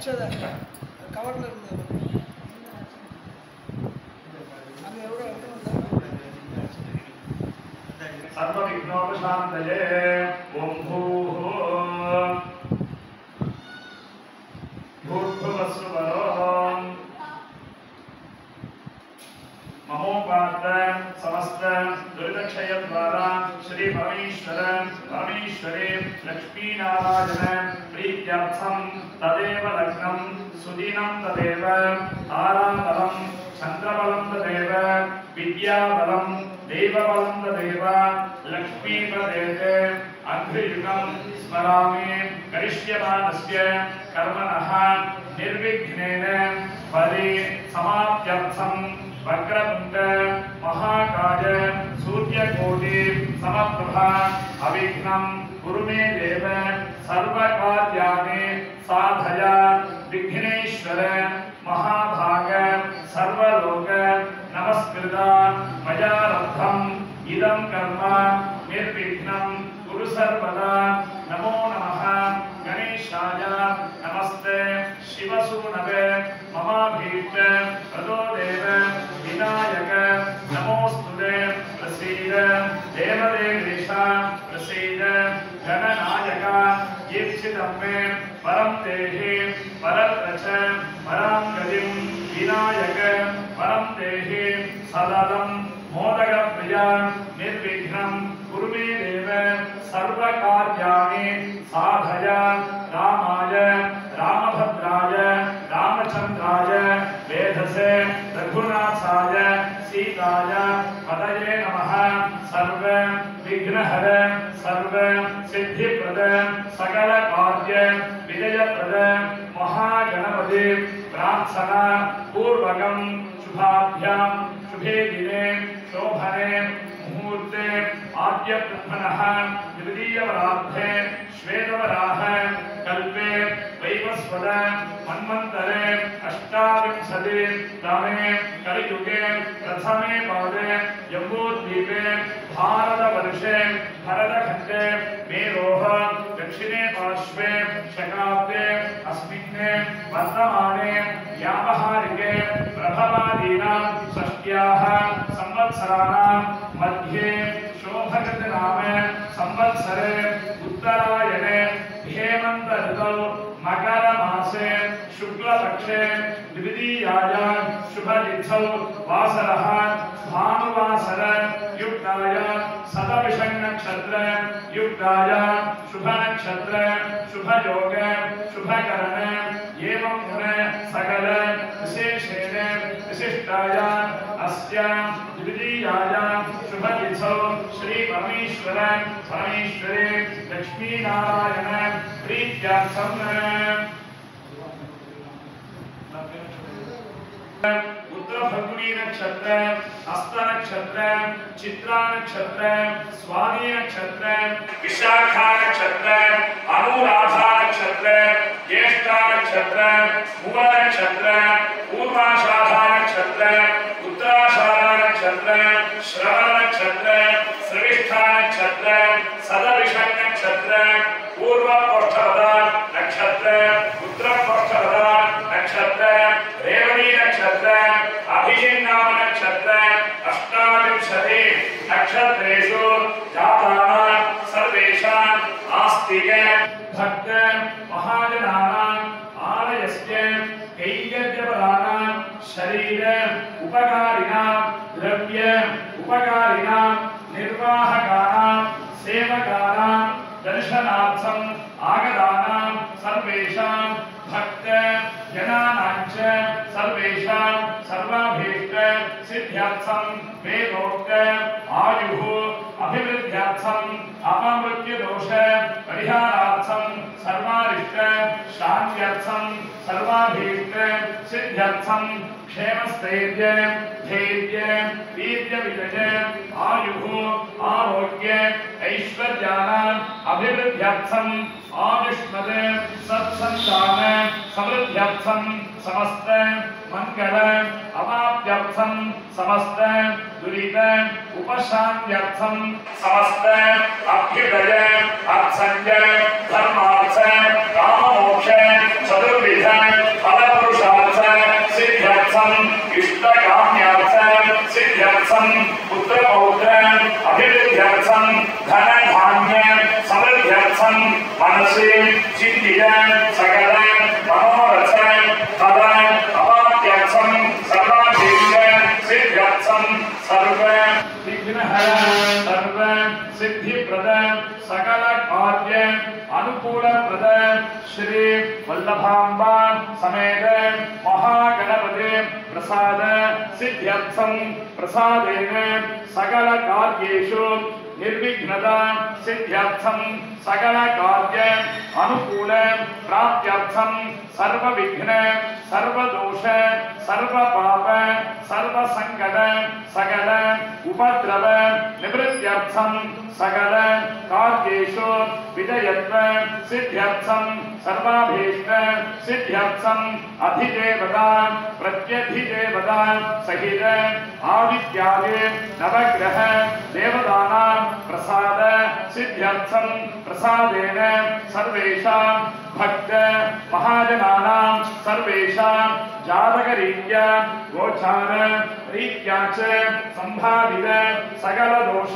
அக்ஷதை கவரில் இருந்தது அங்கே எவ்வளோ सर्वविघ्नोपशान्तये ॐ भूर्भुवस्सुवरोम् ममोपात समस्त दुरितक्षयद्वारा श्री परमेश्वरी लक्ष्मीनारायण प्रीत्यर्थं तदेव लग्नं सुदिनं तदेव ताराबलं चन्द्रबलं तदेव विद्याबलं देवबलं तदेव लक्ष्मीपदेते अग्नियुगं स्मरामि करिष्यमाणस्य कर्मणः निर्विघ्नेन परिसमाप्त्यर्थं वक्रतुण्ड महाकाय सूर्यकोटि समप्रभा अविघ्नं कुरु मे देव सर्वकार्याणि साधय विघ्नेश्वर महाभाग सर्वलोक नमस्कृत मया रब्धम् इदं कर्म निर्विघ्नं कुरु सर्वदा नमो नमः गणेशाय नमस्ते शिवसूनवे ममाभीष्ट प्रदो देव विनायक नमोस्तुते प्रसीद देवदेवेश प्रसीद गणनायक ईप्सितं मे परं देहि परत्र च परां गतिं विनायक परं देहि सदलं मोदकप्रिया निर्विघ्नं कुरु मे देव सर्वकार्याणि साधय रामाय रामभद्राय रामचन्द्राय वेधसे रघुनाथाय सीताय पदये नमः सर्व विघ्नहर सर्व सिद्धिप्रद सकल कार्य विजयप्रद महागणपति प्रार्थना पूर्वकं शुभाभ्यां शुभे दिने शोभने मुहूर्ते आद्य ब्रह्मणः द्वितीयवरार्धे श्वेतवराह कल्पे वैवस्वत मन्वन्तरे अष्टाविंशति तमे कलियुगे प्रथमे पादे जम्बूद्वीपे भारतवर्षे भरतखण्डे मेरोः दक्षिणे पार्श्वे शकाब्दे अस्मिन् वर्तमाने व्यावहारिके प्रभवादीनां षष्ट्याः संवत्सराणां मध्ये शोभकृत नाम संवत्सरे उत्तरायणे हेमंत ऋतौ मकर मासे शुक्लपक्षे द्वितीयायां शुभतिथौ वासरः भानुवासर युक्ताय सदविषं नक्षत्र युक्ताय शुभ नक्षत्र शुभ योग शुभकरण एवं गुण सकल विशेषेण विशिष्टाय अस्य द्वितीयाय शुभतिथौ श्री परमेश्वरी लक्ष्मीनारायण प्रीत्यर्थं उत्तर फल्गुनी नक्षत्र हस्त नक्षत्र चित्रा नक्षत्र स्वाति नक्षत्र विशाखा नक्षत्र अनुराधा नक्षत्र ज्येष्ठा नक्षत्र मूल नक्षत्र पूर्वाषाढ़ा नक्षत्र उत्तराषाढ़ा नक्षत्र श्रवण नक्षत्र श्रविष्ठा नक्षत्र सदविषं नक्षत्र पूर्व पौष्ठवदा नक्षत्र उत्तर पौष्ठवदा नक्षत्र रेवती नक्षत्र अभिजिन्नाम नक्षत्र अष्टाविंशति नक्षत्रेषु जातानां सर्वेषाम् आस्तिक भक्त महाजनानाम् आलयस्य कैंकर्यपदानां शरीर उपकारिणां द्रव्य उपकारिणां निर्वाहकानां सेवकानां दर्शनार्थम् आगतानां सर्वेषां भक्त जनानां च सर्वेषां सर्वाभीष्ट सिद्ध्यर्थं वेदोक्त आयुः अभिवृद्ध्यर्थम् अपमृत्युदोष परिहारार्थं सर्वारिष्ट शान्त्यर्थं सर्वाभीष्ट सिद्ध्यर्थं क्षेमस्थैर्य धैर्य वीर्य विजय आयुः आरोग्य ऐश्वर्याणाम् अभिवृद्ध्यर्थम् आयुष्मद सत्सन्तान समृद्ध्यर्थं समस्त मंगल अवाप्त्यर्थम समस्त दुरित उपशान्त्यर्थम समस्त अभ्युदय अर्थसंजय धर्मार्थ काममोक्ष चतुर्विध फलपुरुषार्थ सिद्ध्यर्थम इष्टकाम्यार्थ सिद्ध्यर्थम पुत्रपौत्र अभिवृद्ध्यर्थम धन धान्य समृद्ध्यर्थम मनसि चिन्तित सकल मनोरथ तद अवाप्त्यर्थम सर्वाभीष्ट सिद्ध्यर्थम सर्व विघ्नहर सर्व सिद्धिप्रद सकल कार्य अनुकूलप्रद श्री वल्लभाम्बा समेत महागणपति प्रसाद सिद्ध्यर्थम प्रसादेन सकल कार्येषु निर्विघ्नता सिद्ध्यर्थम सकल कार्य अनुकूल प्राप्त्यर्थम सर्व विघ्न सर्व दोष सर्व पाप सर्व संकट सकल उपद्रव निवृत्त्यर्थम सकल कार्येषु विजयत्व सिद्ध्यर्थम सर्वाभीष्ट सिद्ध्यर्थम अधिदेवता प्रत्यधिदेवता सहित आदित्यादि नवग्रह देवतानां प्रसाद सिद्ध्यर्थम प्रसादेन सर्वेषां भक्त महाजनानां सर्वेषां जातकरीत्या गोचार रीत्या च संभावित सकल दोष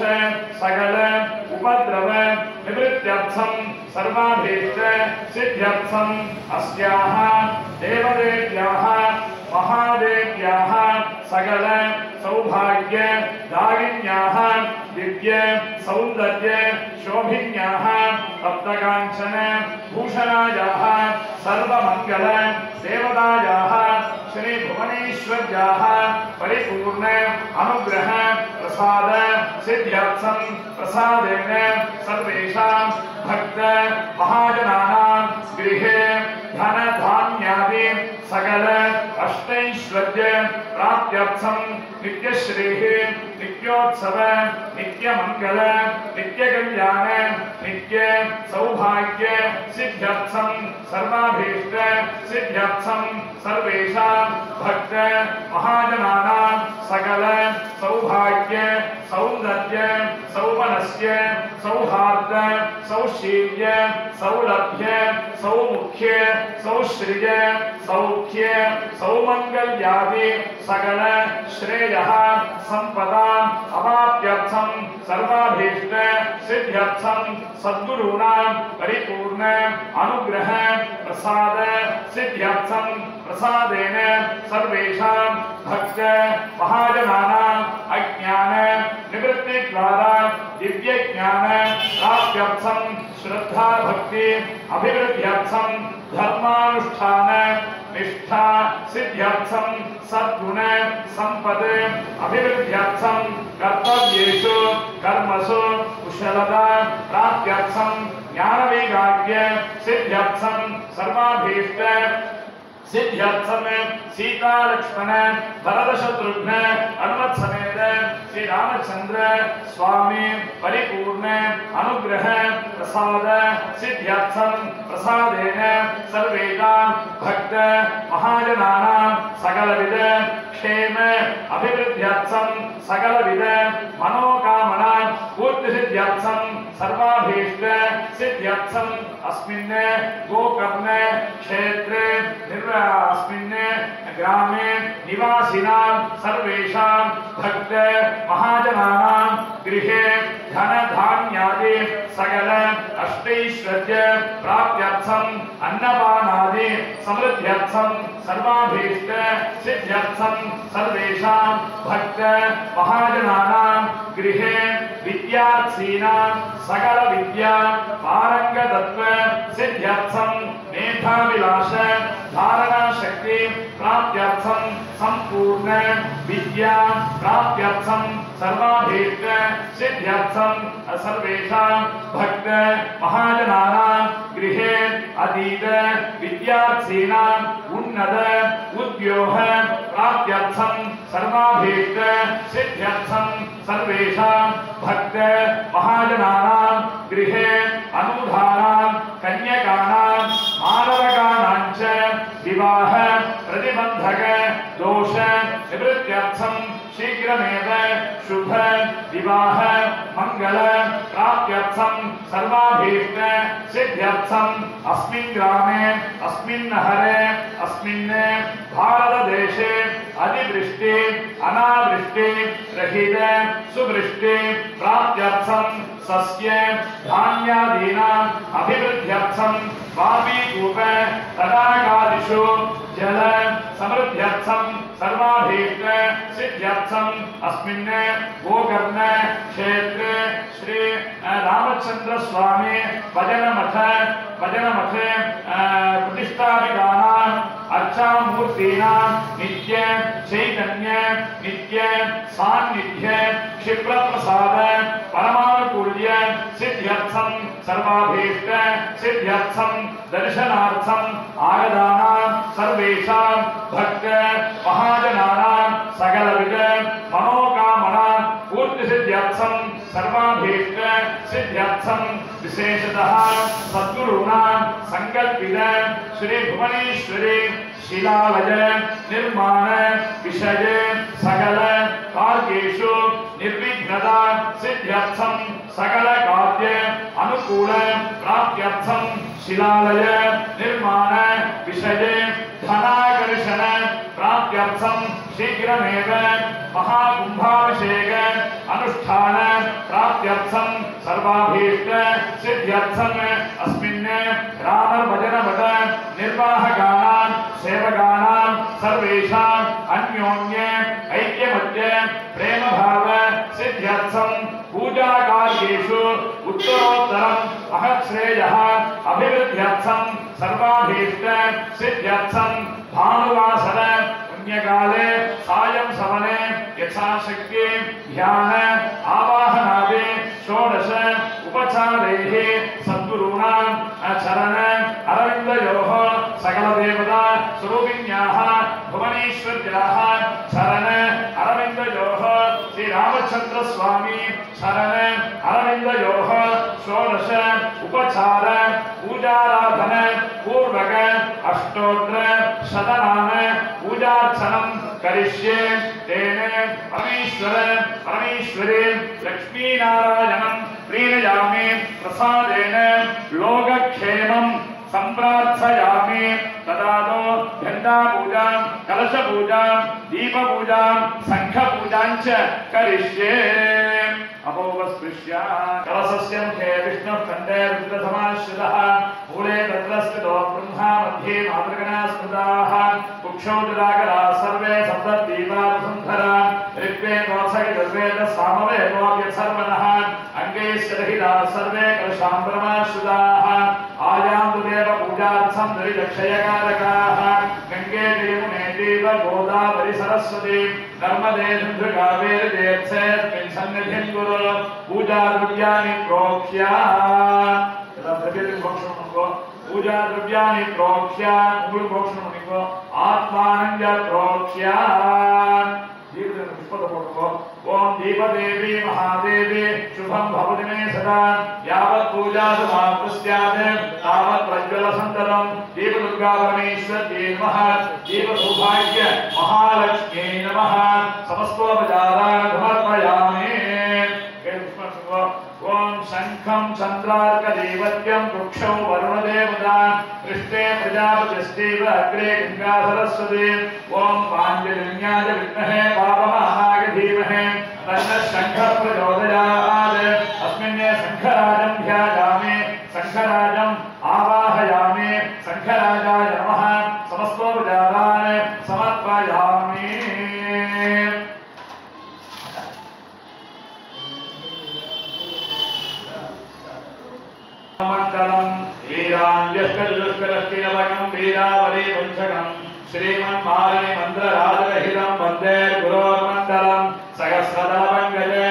सकल उपद्रव निवृत्त्यर्थम सर्वाभीष्ट सिद्ध्यर्थम अस्याः देवदेव्याः महादेव्याः सकल सौभाग्य दायिन्याः दिव्य सौंदर्य शोभिन्याः तप्तकाञ्चन भूषणायाः सर्वमंगल देवतायाः श्री भुवनेश्वर्याः परिपूर्ण अनुग्रह प्रसाद सिद्ध्यर्थम प्रसादेन सर्वेषां भक्त महाजनानां गृहे धन धान्यादि सकल अष्टैश्वर्य प्राप्त्यर्थम नित्यश्रीः नित्योत्सव नित्यमंगल नित्यकल्याण नित्य सौभाग्य सिद्ध्यर्थम सर्वाभीष्ट सिद्ध्यर्थम सर्वेषां भक्त महाजनानां सकल सौभाग्य सौंदर्य सौमनस्य सौहार्द सौशील्य सौलभ्य सौमुख्य सौश्रिय सौख्य सौमंगल्यादि सकल श्रेयः संपदा अवाप्त्यर्थम सर्वाभीष्ट सिद्ध्यर्थम सद्गुरूणां परिपूर्ण अनुग्रह प्रसाद सिद्ध्यर्थम प्रसादेन सर्वेषां भक्त महाजनानां अज्ञान निवृत्ति द्वारा दिव्य ज्ञान प्राप्त्यर्थम श्रद्धा भक्ति अभिवृद्ध्यर्थम धर्मानुष्ठान निष्ठा सिद्ध्यर्थम सद्गुण संपद अभिवृद्ध्यर्थम कर्तव्येषु कर्मसु कुशलता प्राप्त्यर्थम ज्ञान वैराग्य सिद्ध्यर्थम सर्वाभीष्ट सिद्ध्यर्थम सीता लक्ष्मण भरत शत्रुघ्न हनुमत समेत श्री रामचंद्र स्वामी परिपूर्ण अनुग्रह प्रसाद सिद्ध्यर्थम प्रसादेन सर्वेषां भक्त महाजनानां सकलविध क्षेम अभिवृद्ध्यर्थम सकलविध मनोकामना पूर्तिसिद्ध्यर्थम सर्वाभीष्ट सिद्ध्यर्थम अस्मिन् गोकर्ण क्षेत्रे अस्मिन् ग्रामे निवासिनां सर्वेषां भक्त महाजनानां गृहे धन धान्यादि सकल अष्टैश्वर्य प्राप्त्यर्थम अन्नपानादि समृद्ध्यर्थम सर्वाभीष्ट सिद्ध्यर्थम सर्वेषां भक्त महाजनानां गृहे विद्यार्थीनां सकल विद्या पारंगतत्व सिद्ध्यर्थम मेधाविलास धारणा शक्ति प्राप्त्यर्थम संपूर्ण विद्या प्राप्त्यर्थम सर्वाभीष्ट सिद्ध्यर्थम सर्वेषां भक्त महाजनानां गृहे अधीत विद्यार्थीनां उन्नत उद्योग प्राप्त्यर्थम सर्वाभीष्ट सिद्ध्यर्थम सर्वेषां भक्त महाजनानां गृहे अनुधानां कन्यकानां मानवकानां च विवाह प्रतिबंधक शीघ्रमेव शुभ विवाह मंगल प्राप्त्यर्थं सर्वाभीष्ट सिद्ध्यर्थं अस्मिन् ग्रामे अस्मिन् नगरे अस्मिन् भारतदेशे अतिवृष्टि अनावृष्टि रहित सुवृष्टि प्राप्त्यर्थं सस्य धान्यादीनाम् अभिवृद्ध्यर्थं वापीकूप तडागादिषु जल समृद्ध्यर्थं सर्वाभीष्ट सिद्ध्यर्थं अस्मिन् गोकर्ण क्षेत्रे श्री रामचंद्र स्वामी भजनमठ प्रतिष्ठापितानां अर्चामूर्तीनां नित्य चैतन्य नित्य सान्निध्य क्षिप्र प्रसाद परमानुकूल्य सिद्ध्यर्थं सर्वाभीष्ट सिद्ध्यर्थं दर्शनार्थं आगतानां सर्वेषां भक्त महाजनानां सकलविध मनोकामना पूर्ति सिद्ध्यर्थं सर्वाभीष्ट सिद्ध्यर्थं विशेषतः सद्गुरूणां संकल्पित श्री भुवनेश्वरी शिलालय निर्माण विषय सकल कार्येषु निर्विघ्नता सिद्ध्यर्थं सकल कार्य अनुकूल प्राप्त्यर्थं शिलालय निर्माण विषय धनाकर्षण प्राप्त्यर्थं शीघ्रमेव महाकुंभाभिषेक अनुष्ठान प्राप्त्यर्थं सर्वाभीष्ट सिद्ध्यर्थं अस्मिन् रामभजनमठ निर्वाहकानां सेवकानां सर्वेषां अन्योन्य ऐक्यमत्य प्रेम भाव सिद्ध्यर्थं पूजा कार्येषु उत्तरोत्तरं महत्श्रेयः अभिवृद्ध्यर्थं सर्वाभीष्ट सिद्ध्यर्थं भानुवासर पुण्यकाले सायं सवने यथाशक्ति ध्यान आवाहनादि षोडश उपचारैः सद्गुरूणां चरण अरविन्दयोः सकलदेवता स्वरूपिण्याः भुवनेश्वर्याः चरण अरविन्दयोः श्रीरामचंद्र स्वामी चरण अरविन्दयोः षोडश उपचार पूजाराधन पूर्वक अष्टोत्तर शतनाम पूजार्चनं करिष्ये तेन परमेश्वरी लक्ष्मीनारायणं प्रीणयामि प्रसादेन लोकक्षेमं संप्रार्थयामि तदातो घण्टापूजां कलशपूजां दीपपूजां शङ्खपूजां च करिष्ये अपोपस्पृश्य कलशस्य मुखे विष्णुकण्ठे रुद्रसमाश्रितः मूले तत्र स्थितो ब्रह्मा मध्ये मातृगणा स्मृताः कुक्षौ जलाकराः सर्वे सप्तद्वीपावसुन्धरा ऋग्वेदोऽथर्ववेदः सामवेदोऽप्यथर्वणः अङ्गैश्चरहिताः सर्वे कलशाम्बरमाश्रिताः आयान्तु देव पूजार्थं दरिदक्षयकारकाः गङ्गे यमुने चैव गोदावरी सरस्वती नर्मदे सिन्धु कावेरी देवस्मिन् सन्निधिं कुरु पूजा द्रव्याणि प्रोक्ष्य पूजा द्रव्याणि प्रोक्ष्य आत्मानं च प्रोक्ष्य ओम दीपदेवी महादेवी शुभं भवति मे सदा यावत् पूजा समाप्स्यात् तावत् प्रज्वलसन्ततं दीपदुर्गा परमेश्वर्यै नमः दीपसौभाग्य महालक्ष्म्यै नमः समस्तोपचारान् समर्पयामि। ओम शंखं चंद्रार्कदेवत्यं वृक्षौ वरुणदेवतां पृष्ठे प्रजापतिस्तेव अग्रे गंगा सरस्वती ओम पाञ्चजन्याय विद्महे पावमानाय धीमहि तन्नः शंखः प्रचोदयात् अस्मिन् शंखराजं ध्यायामि शंखराजम् आवाहयामि शंखराजाय नमः समस्तोपचारान् समर्पयामि। मंडलम वीरांजस्कलस्कलस्किनवगं वीरावली वंशकं श्रीमन्माले मंत्रराजरहितं वन्दे गुरोर्मण्डलं सहस्रदलपङ्कजे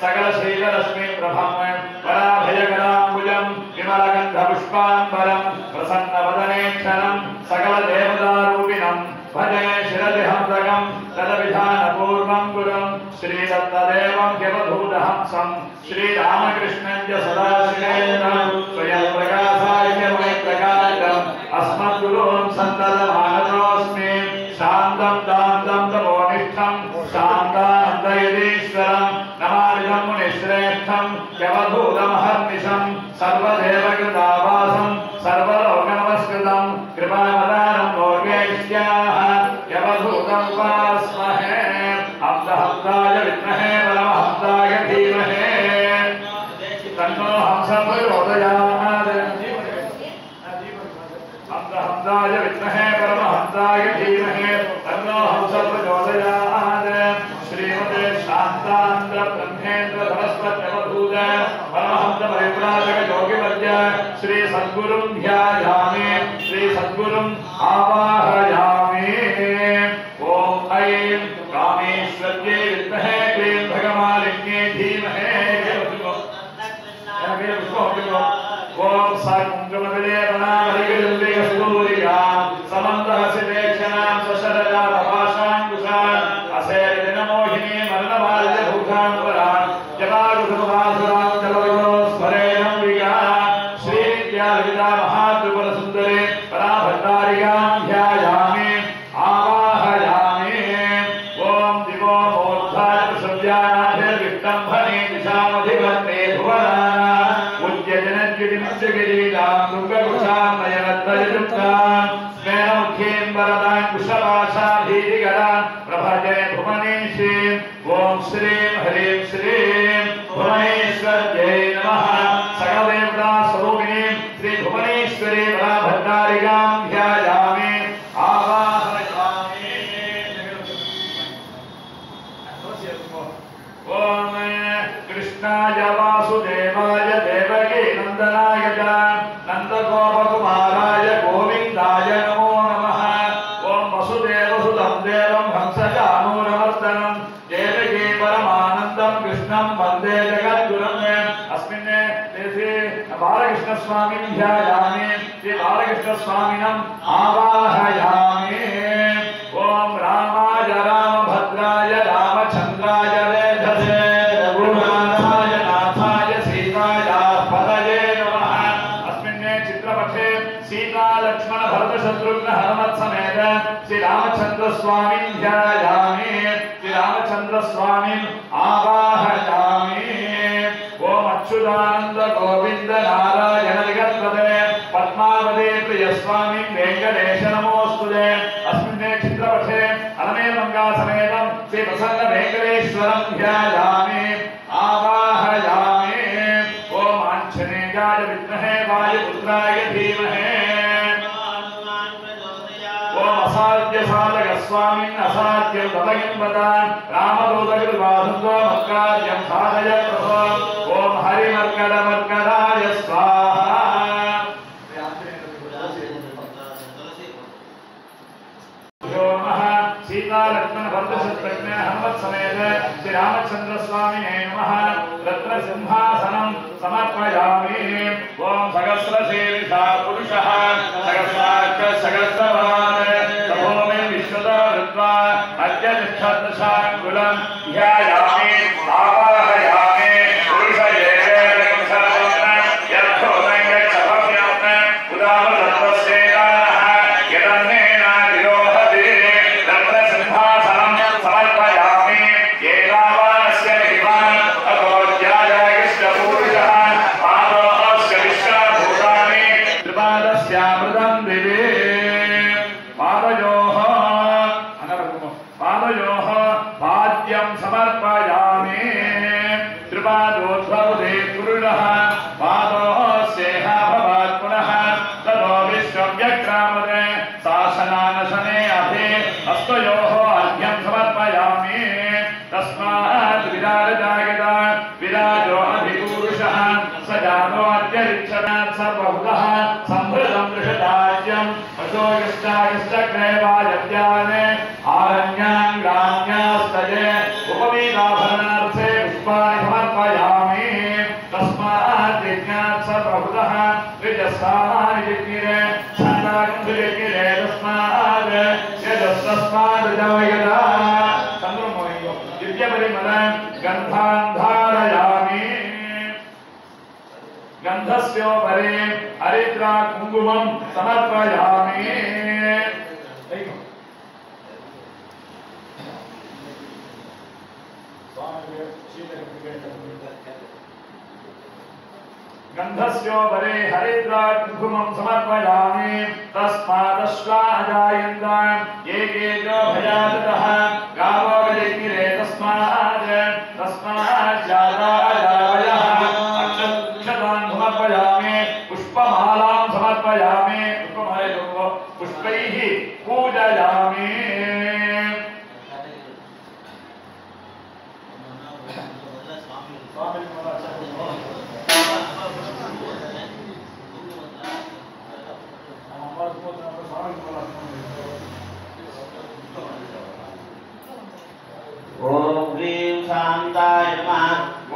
सकलशीलरश्मि प्रभं वराभयकराम्बुजं विमलगन्धपुष्पाम्बरं प्रसन्नवदनेक्षणं सकलदेवतारूपिणं भजे शिरसिहंसकं तदविधानपूर्वं गुरुं श्रीदत्तदेवं ह्यवधूतहंसं श्रीरामकृष्णं च सदाशिवेन्द्रं स्वयं प्रकाशाय प्रकाशम् अस्मद्गुरून् सन्ततमानतोऽस्मि शान्तं दान्तं तपोनिष्ठं शान्तानन्दयति श्रेष्ठं यवधूतमहर्निशं सर्वदेवकृतावासं सर्वलोकनमस्कृतं कृपावतारं लोकेश्याः यवधूतं उपास्महे हंसहंसाय विद्महे परमहंसाय धीमहि तन्नो हंसः प्रचोदयात् हंसहंसाय विद्महे परमहंसाय धीमहि तन्नो हंसः प्रचोदयात् श्रीमते शांतांद्र ब्रह्मेंद्र सरस्वती अवधूत परमहंस परिव्राजक योगिवर्य श्री सद्गुरुं ध्यायामि श्री सद्गुरुं आवाहयामि ओम ऐं कामेश्वर्यै विद्महे क्लीं भगमालिन्यै धीमहि ओम साकुंकुमविलेपनामरिगजम्बिकस्तूरिका समन्तहसितेक्षणां सशरजातपाशाङ्कुशान् असेरिदिनमोहिनी मरणमाल्यभूषां परान् जपाकुसुमवासुरां जलविदोस्फरेणम्बिका श्रीविद्याललिता महात्रिपुरसुन्दरी पराभट्टारिकां ध्यायामि आवाहयामि ओम दिवो मूर्धाय पृथिव्यानाभिर्विष्टम्भने दिशामधिपत्ते भुवनाना उद्यजनद्युतिमस्यगिरीडां दुर्गकुशां नयनद्वययुक्तां स्मेरमुख्यें वरदां कुशवासाभीतिकरां प्रभजे भुवनेशीं ओम श्रीं ह्रीं श्रीं भुवनेश्वर्यै नमः सकलदेवता स्वरूपिणीं श्री भुवनेश्वरी पराभट्टारिकां ध्यायामि आवाहयामि ओम कृष्णाय वासुदेवाय देवकी नंदनाय च नंदगोपकुमाराय गोविंदाय नमो नमः ओम वसुदेवसुतं देवं हंसचानूरमर्दनं देवकी परमानन्दं कृष्णं वन्दे जगद्गुरुम् अस्मिन् देशे बालकृष्णस्वामिं ध्यायामि श्री बालकृष्णस्वामिनम् आवाहयामि ओम रामाय रामभद्राय रामचन्द्राय वेधसे रघुनाथाय नाथाय सीताय पदये नमः अस्मिन् चित्रपटे सीता लक्ष्मण भरत शत्रुघ्न हनुमत् समेत श्री रामचंद्र स्वामिं ध्यायामि श्री रामचंद्र स्वामिं आवाहयामि ओम अच्युतानंद गोविंद नारायण जगत्पते पद्मावती प्रिय स्वामी वेंकटेश नमोस्तुते अस्मिन् चित्रपटे अलमेलमंगा समेतं श्री प्रसन्न वेंकटेश्वरं ध्यायामि आवाहयामि ओम आंजनेयाय विद्महे वायुपुत्राय धीमहि ओम असाध्य साधक स्वामिन् असाध्यं तदयं वदान् रामदूतकृपाधुत्वा मत्कार्यं साधय प्रभो ओम हरिमर्कटमर्कटाय स्वाहा सीता लक्ष्मण भरत शत्रुघ्न हनुमत् समेत श्री रामचंद्र स्वामिने नमः रत्न सिंहासनं समर्पयामि ओम सहस्रशीर्षा पुरुषः सहस्राक्ष सहस्रवान् तपोमे विश्वतो कृत्वा अद्य तिष्ठत्शाङ्कुलं ध्यायामि आवाहयामि पुरुषयेवेदं सर्वं यद्धोतं गच्छभव्यात्म उदामदत्तस्येताः यदन्नेन विरोहति तत्र सिंहासनं समर्पयामि एतावानस्य महिमान् अतोऽध्यायायिष्टपूरुषः पादोऽस्य विश्वभूतानि त्रिपादस्यामृतं दिवे पादयोः पाद्यं समर्पयामि त्रिपादोद्भवते पुरुषः पादोऽस्येह भवात् पुनः ततो विश्वव्यक्रामते शासनानशने अभि हस्तयोः अर्घ्यं समर्पयामि तस्मात् विराजजायता विराजो अधिपूरुषः स जानो अत्यरिच्छनात् सर्वभूतः संभृतं दृशदाज्यं अशोकश्चायश्चक्रेवायत्याने आरण्यां ग्राम्यास्तये उपवीताभरणार्थे पुष्पाणि समर्पयामि तस्मात् यज्ञात् सर्वभूतः ऋजस्सामानि जिज्ञिरे छन्दागं जिज्ञिरे तस्मात् यजस्तस्मात् जायता संगमोयो दिव्यपरिमलं गन्धान् धारयामि गन्धस्योपरि हरिद्रा कुङ्कुमं समर्पयामि स्वामी गंधस्योपरि हरिद्राकुङ्कुमं समर्पयामि तस्मादश्वाजायन्त एकेक भयादतः गावो गजगिरे तस्माज्जातायावयः अक्षतान् समर्पयामि पुष्पमालां समर्पयामि पुष्पैः पूजयामि ओम ह्रीं शांताय नमः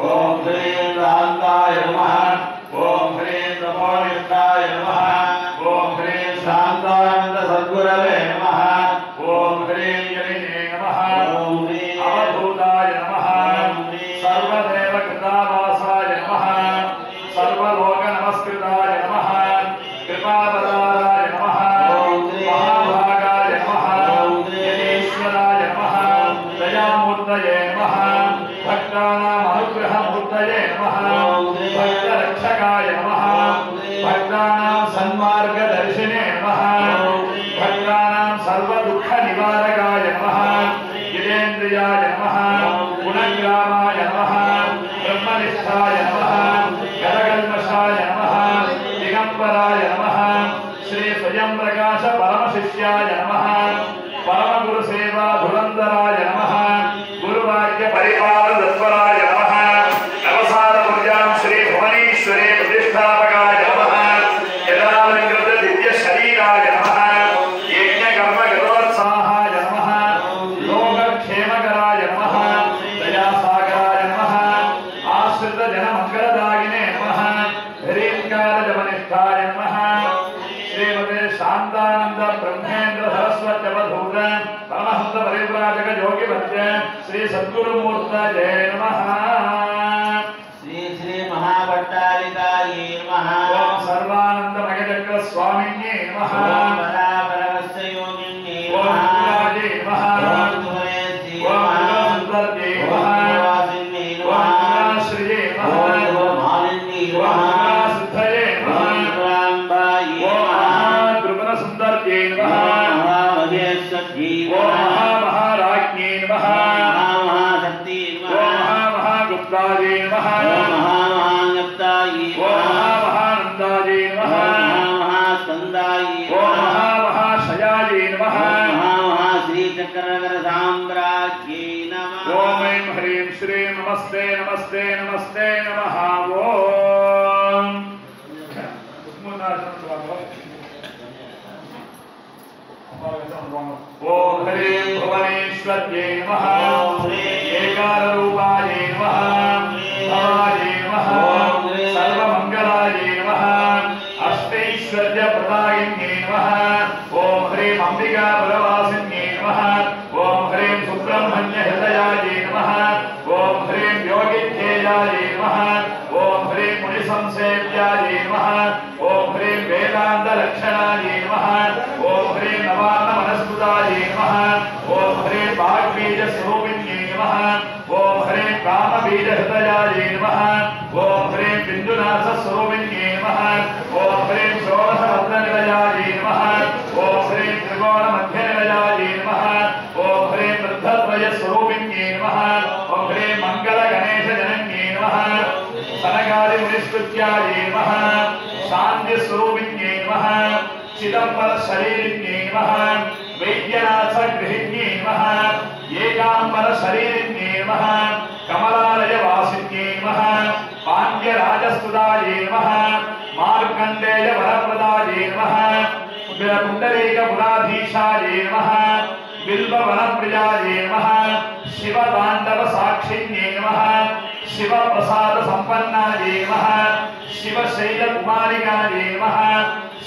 ओम ह्रीं शांताय नमः ओम ह्रीं नमोनिष्ठाय नमः ओम ह्रीं शांतानंद सद्गुरवे नमः ओम ह्रीं यलिने नमः ओम ह्रीं अवधूताय नमः सर्वदेव कृतावासाय नमः सर्वलोक नमस्कृताय नमः कृपावताराय नमः महाभागाय नमः यतीश्वराय नमः दयामूर्तये नमः भक्तानाम् अनुग्रहमूर्तये नमः भक्तरक्षकाय नमः भक्तानां सन्मार्गदर्शिने नमः भक्तानां सर्वदुःखनिवारकाय नमः जितेन्द्रियाय नमः गुणग्रामाय नमः ब्रह्मनिष्ठाय नमः गलकल्मषाय नमः दिगम्बराय नमः श्री स्वयं प्रकाश परमशिष्याय नमः परमगुरुसेवा धुरन्धराय नमः गुरुवाक्य परिपाल तत्पराय नमः अवसादपूज्यां श्री भुवनेश्वरे प्रतिष्ठापकाय नमः यदालङ्कृत दिव्य शरीराय नमः यज्ञकर्म गतोत्साहाय नमः लोकक्षेमकराय नमः दयासागराय नमः आश्रित जनमङ्गलदायिने नमः ह्रीङ्कारजपनिष्ठाय नमः श्रीमते शांतानंद ब्रह्मेंद्र सरस्वती अवधूत परमहंस परिव्राजक योगी भक्त श्री सद्गुरुमूर्तये नमः श्री श्री महाभट्टारिकायै नमः ओम सर्वानंदमय चक्र स्वामिन्ये नमः ओम परापरवस्य योगिन्ये ओम नमः गुरुराजे नमः ओम तुमरेति ओम नमः गुरुसुन्दर्ये ओम नमः गुरुवासिन्ये ओम नमः गुरुश्रिये ओम नमः गुरुमालिन्ये ओम नमः गुरुसिद्धये ओम नमः गुरुराम्बायै ओम नमः महाद्रुपदसुन्दर्ये ओम नमः महामहेश्वर्यै ओम नमः महामहाराज्ञे नमः महामहाशक्ति ओम नमः महामहागुप्ताये नमः ओम महामहाज्ञप्तायै ओम नमः महामहानन्दाये नमः ओम महास्कन्दायै ओम नमः महामहाशयाये नमः श्रीचक्रनगरसाम्राज्ञै नमः ओम ऐं ह्रीं श्रीं नमस्ते नमस्ते नमस्ते नमः ओम ह्रीं भुवनेश्वर्यै नमः एकाररूपायै नमः भवायै नमः सर्वमङ्गलायै नमः अष्टैश्वर्यप्रदायिन्यै नमः ओम ह्रीं अम्बिकापुरवासिन्यै नमः ओम ह्रीं सुब्रह्मण्यहृदयायै नमः ओम ह्रीं योगिध्येयायै नमः ओम ह्रीं मुनिसंसेव्यायै नमः ओम ह्रीं वेदान्तलक्षणायै नमः ओम ह्रीं नवान्नमनस्कृतायै नमः ओम ह्रीं वाग्बीजस्वरूपिण्यै नमः ओम ह्रीं कामबीजहृदयायै नमः ओम ह्रीं बिन्दुनाथस्वरूपिण्यै नमः ओम ह्रीं षोडशभद्रनिलयायै नमः ओम ह्रीं त्रिकोणमध्यनिलयायै नमः ओम ह्रीं वृद्धद्वयस्वरूपिण्यै नमः ओम ह्रीं मङ्गलगणेशजनन्यै नमः सनकादिमुनिस्तुत्यायै नमः शान्तिस्वरूपिण्यै नमः चिदम्बरशरीरिण्यै नमः वैद्यनाथगृहिण्यै नमः एकाम्बरशरीरिण्यै नमः कमलालयवासिन्यै नमः पाण्ड्यराजस्तुतायै नमः मार्कण्डेयवरप्रदायै नमः कुण्डलीकपुराधीशायै नमः बिल्ववनप्रियायै नमः शिवताण्डवसाक्षिण्यै नमः शिवप्रसादसम्पन्नायै नमः शिवशैलकुमारिकायै नमः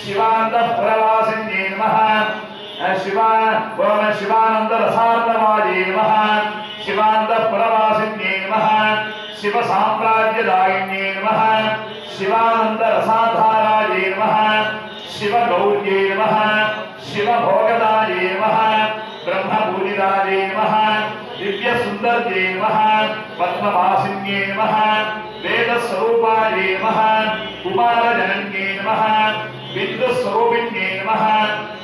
शिवान्तःपुरवासिन्यै नमः ओम शिवानन्दरसार्णवायै नमः शिवान्तःपुरवासिन्यै नमः शिवसाम्राज्यदायिन्यै नमः शिवानन्दरसाधारायै नमः शिवगौर्यै नमः शिवभोगदायै नमः ब्रह्मपूजितायै नमः दिव्यसुन्दर्यै नमः पद्मवासिन्ये नमः वेदस्वरूपाये नमः कुमारजनन्ये नमः विद्युस्वरूपिण्ये नमः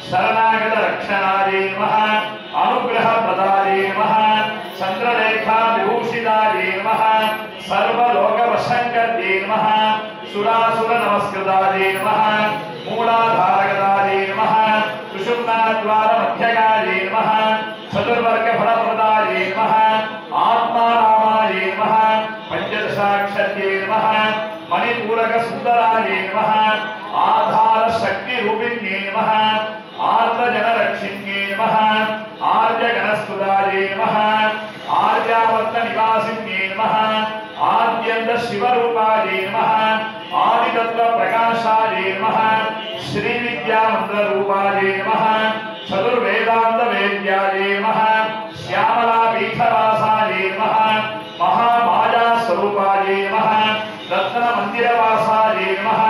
शरणागतरक्षणाये नमः अनुग्रहप्रदाये नमः चन्द्रलेखा विभूषिताये नमः सर्वलोकवशङ्कर्ये नमः सुरासुरनमस्कृताये नमः मूलाधारगताये नमः सुषुम्नाद्वारमध्यगाये नमः चतुर्वर्गफलप्रदाये नमः आत्मारामाये नमः पञ्चदशाक्षर्ये नमः मणिपूरकसुन्दराये नमः आधारशक्तिरूपिण्ये नमः आर्तजनरक्षिण्ये नमः आर्यगणस्तुताये नमः आर्यावर्तनिवासिन्ये नमः आद्यन्तशिवरूपाये नमः आदितत्त्वप्रकाशाये नमः श्रीविद्यामन्त्ररूपाये नमः चतुर्वेदान्तवेद्याये नमः श्यामलापीठवासाये नमः महामायास्वरूपाये नमः रत्नमन्दिरवासाये नमः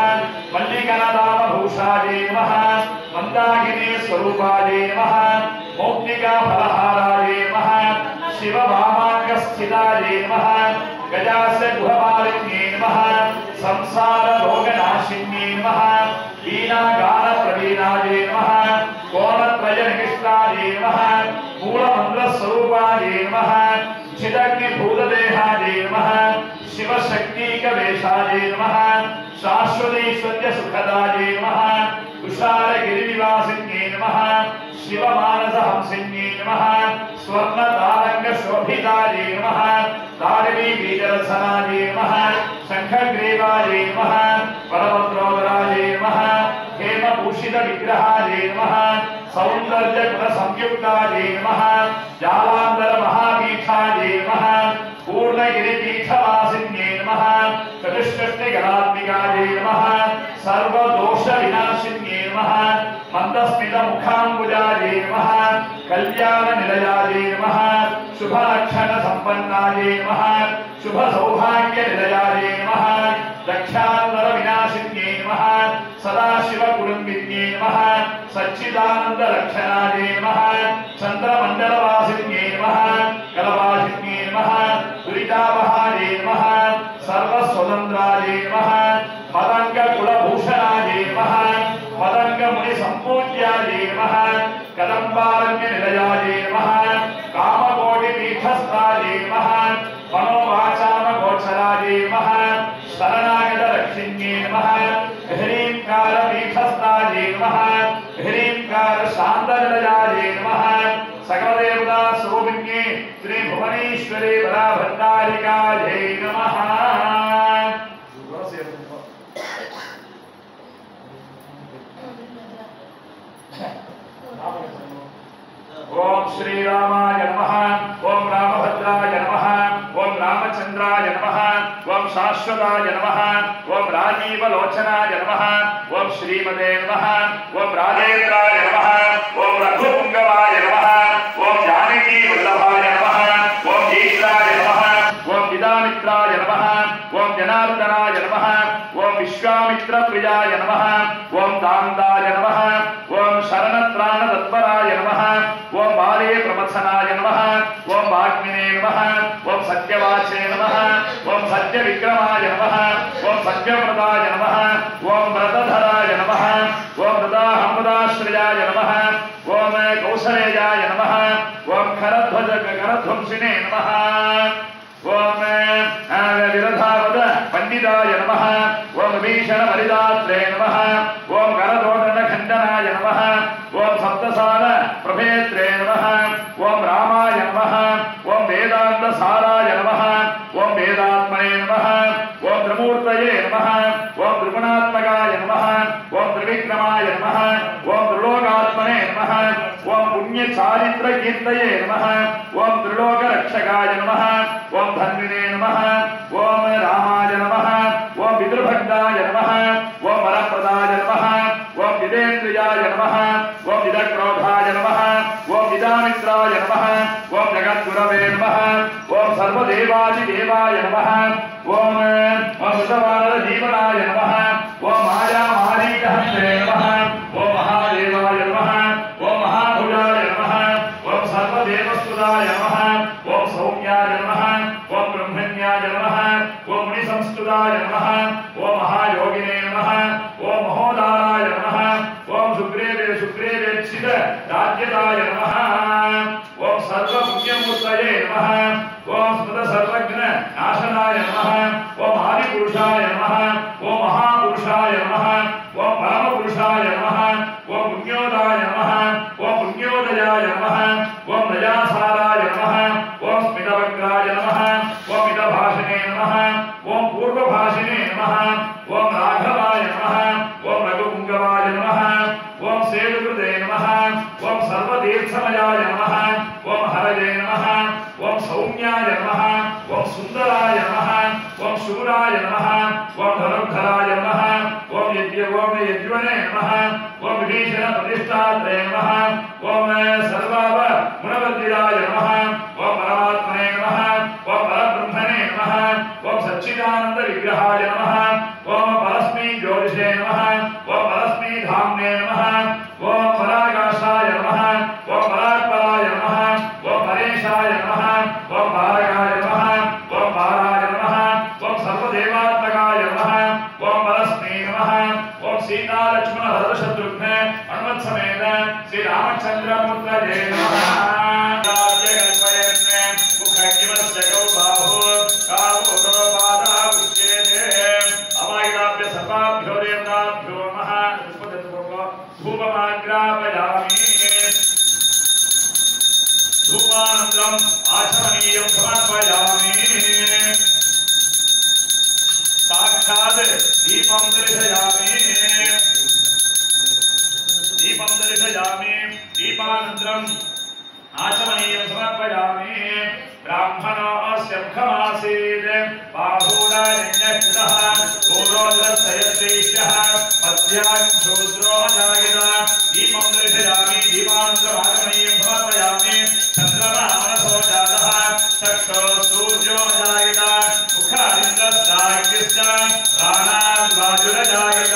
मल्लिकनदामभूषाये नमः मन्दाकिनीस्वरूपाये नमः मौक्तिकाफलहाराये नमः शिववामाङ्गस्थिताये नमः गजास्यगुहमालिन्ये नमः संसाररोगनाशिन्ये नमः वीणागानप्रवीणाये नमः कोणत्रयनिविष्टाये नमः मूलमन्त्रस्वरूपाये नमः चिदग्निभूतदेहाये नमः शिवशक्तिकवेशाये नमः शाश्वतीश्वर्यसुखदाये नमः तुषारगिरिनिवासिन्ये नमः शिवमानसहंसिन्ये नमः स्वर्णतारङ्गशोभिताये नमः तारिणीबीजरसनाये नमः शङ्खग्रीवाये नमः परमद्रोदराये नमः हेमभूषितविग्रहाये नमः सौन्दर्यगुणसंयुक्ताये नमः जालान्तरमहापीठाये नमः पूर्णगिरिपीठवासिन्ये नमः चतुष्षष्टिगणात्मिकाये नमः सर्वदोषविनाशिन्ये नमः मन्दस्मितमुखाम्बुजाये नमः कल्याणनिलयाये नमः शुभलक्षणसम्पन्नाये नमः शुभसौभाग्यनिलयाये नमः दक्षान्तरविनाशिन्ये नमः सदाशिवकुटुम्बिन्ये नमः सच्चिदानन्दलक्षणाये नमः चन्द्रमण्डलवासिन्ये नमः कलवासिन्ये नमः दुरितावहाये नमः सर्वस्वतन्त्राये नमः मदङ्गकुलभूषणाये नमः मदङ्गमुनिसम्पूज्याये नमः कदम्बारण्यनिलयाये नमः कामकोटिपीठस्थाये नमः मनोवाचामगोचराये नमः शरणागतरक्षिण्ये नमः ह्रीङ्कारपीठस्थाये नमः ह्रीङ्कारशान्तनिलयाये नमः सकलदेवतास्वरूपिण्ये श्रीभुवनेश्वरी बलाभट्टारिकायै नमः। ओम श्रीरामाय नमः ओम रामभद्राय नमः ओम रामचंद्राय नमः ओम शाश्वताय नमः ओम राजीवलोचनाय नमः ओम श्रीमते नमः ओम राजेन्द्राय नमः ओम रघुपुंगवाय नमः ओम जानकी वल्लभाय नमः ओम ईश्वराय नमः ओम विदामित्राय नमः ओम जनार्दनाय नमः ओम विश्वामित्रप्रियाय नमः ओम दान्ताय नमः ओम शरणत्राणतत्पराय नमः ओम बाले प्रमथनाय नमः ओम वाग्मिने नमः ओम सत्यवाचे नमः ओम सत्यविक्रमाय नमः ओम सत्यव्रताय नमः ओम व्रतधराय नमः ओम व्रताहम्बदाश्रयाय नमः ओम कौसलेयाय नमः ओम करध्वंसिने नमः ओम विरधावद पंडिताय नमः ओम भीषणबलिदात्रे नमः ओम करदोदनखण्डनाय नमः ओम सप्तसार प्रभेत्रे नमः ओम रामाय नमः ओम वेदान्तसाराय नमः ओम वेदात्मने नमः ओम त्रिमूर्तये नमः ओम त्रिगुणात्मकाय नमः ओम त्रिविक्रमाय नमः ओम त्रिलोकात्मने नमः ओम पुण्यचारित्रकीर्तये नमः ओम त्रिलोकरक्षकाय नमः ओम धन्विने नमः ओम रामाय नमः ओम पितृभक्ताय नमः ओम वरप्रदाय नमः ओम जितेन्द्रियाय नमः ओम जितक्रोधाय नमः ओम जितामित्राय नमः ओम जगद्गुरवे नमः ओम सर्वदेवादिदेवाय नमः ओम ऋतवानरजीवनाय नमः ओम मायामारीकहस्ते नमः ओम महादेवाय नमः ओम महाभुजाय नमः ओम सर्वदेवस्तुताय नमः ओम सौम्याय नमः ओम ब्रह्मे हेमस्तुदाय नमः ओम महायोगिने नमः ओम महोदाराय नमः ओम सुग्रीवेक्षित राज्यदाय नमः ओम सर्वपुण्यमूर्तये नमः ओम स्मृत सर्वज्ञ नाशनाय नमः ओम आदिपुरुषाय नमः ओम महापुरुषाय नमः ओम परमपुरुषाय नमः ओम पुण्योदाय नमः ओम पुण्योदयाय नमः ओम दयासाराय नमः ओम स्मितवक्राय नमः ओम मितभाषिणे नमः ओम पूर्वभाषिणे नमः ओम राघवाय नमः ओम रघुपुंगवाय नमः ओम सेतुकृते नमः ओम सर्वतीर्थमयाय नमः ओम हरये नमः ओम सौम्याय नमः ओम सुंदराय नमः ओम शूराय नमः ओम धनुर्धराय नमः ओम यज्ञवने नमः ओम विभीषण प्रतिष्ठात्रे नमः ओम सर्वाव गुणवर्धिराय नमः ओम परमात्मने नमः ओम परब्रह्मणे नमः ओम सच्चिदानंद विग्रहाय नमः ओम परस्मै ज्योतिषे नमः ओम परस्मै धाम्ने नमः ओम पराकाशाय नमः ओम परात्पराय नमः ओम परेशाय नमः ओम पारगाय नमः ओम पाराय नमः ओम सर्वदेवात्मकाय नमः ओम परस्मै नमः ओम सीता लक्ष्मण भरत शत्रुघ्न हनुमत समेत श्री रामचंद्र मूर्तये नमः धूपानन्तरम् आचमनीयं समर्पयामि साक्षात् दीपं दर्शयामि दीपानन्तरम् आचमनीयं समर्पयामि ब्राह्मणोऽस्य मुखमासीत् बाहुरायज्ञकृतः पूर्वोदरस्तयश्रेष्ठः मध्यां शूद्रो जायत दीपं दर्शयामि दीपानन्तरम् आचमनीयं समर्पयामि चन्द्रमा मनसो जातः चक्षुः सूर्यो जायत मुखादिन्द्रश्चाग्निश्च प्राणाद्वायुर्जायत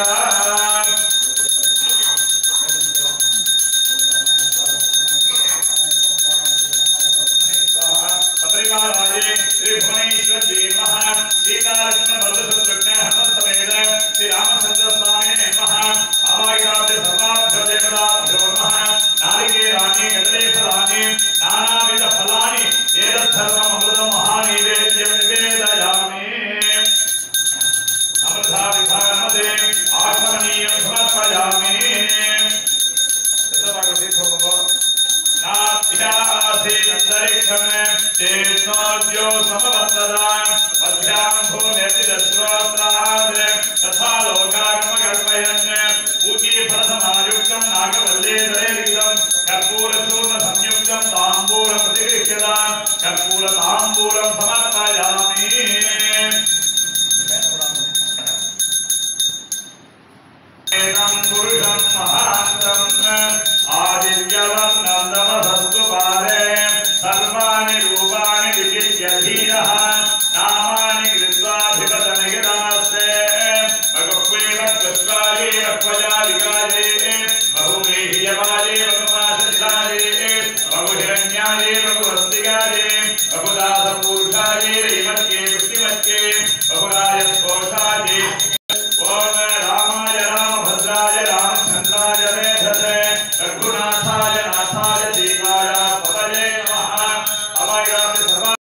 रघुनाथ